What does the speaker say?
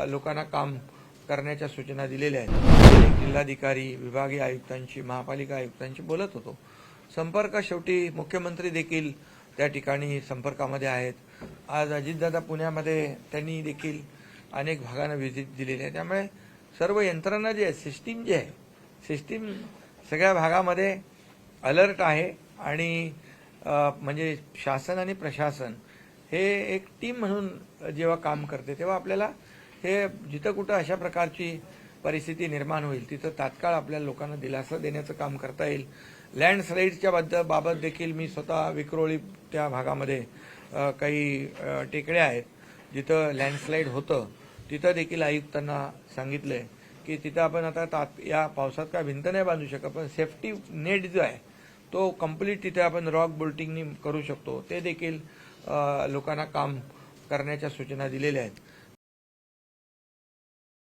लोकांना काम करण्याच्या सूचना दिलेल्या आहेत। जिल्हाधिकारी, विभागीय आयुक्तांशी, महापालिका आयुक्तांशी बोलत होतो। संपर्क शेवटी मुख्यमंत्री देखील त्या ठिकाणी संपर्कामध्ये आहेत। आज अजितदादा पुण्यामध्ये त्यांनी देखील अनेक भागांना व्हिजिट दिलेली आहे। त्यामुळे सर्व यंत्रणा जी आहे, सिस्टीम जी आहे, सिस्टीम सगळ्या भागामध्ये अलर्ट आहे आणि म्हणजे शासन आणि प्रशासन हे एक टीम म्हणून जेव्हा काम करते तेव्हा आपल्याला हे जिथं कुठं अशा प्रकारची परिस्थिती निर्माण होईल तिथं तात्काळ आपल्या लोकांना दिलासा देण्याचं काम करता येईल। लँडस्लाईडच्या बाबत देखील मी स्वतः विक्रोळी त्या भागामध्ये काही टेकड्या आहेत जिथं लँडस्लाईड होतं, तिथं देखील आयुक्तांना सांगितलंय की तिथं आपण आता या पावसात काय भिंत नाही बांधू शकत, पण सेफ्टी नेट जो आहे तो कंप्लीट तिथे आपण रॉक बोल्टिंगनी करू शकतो। ते देखील लोकांना काम करण्याच्या सूचना दिलेल्या आहेत।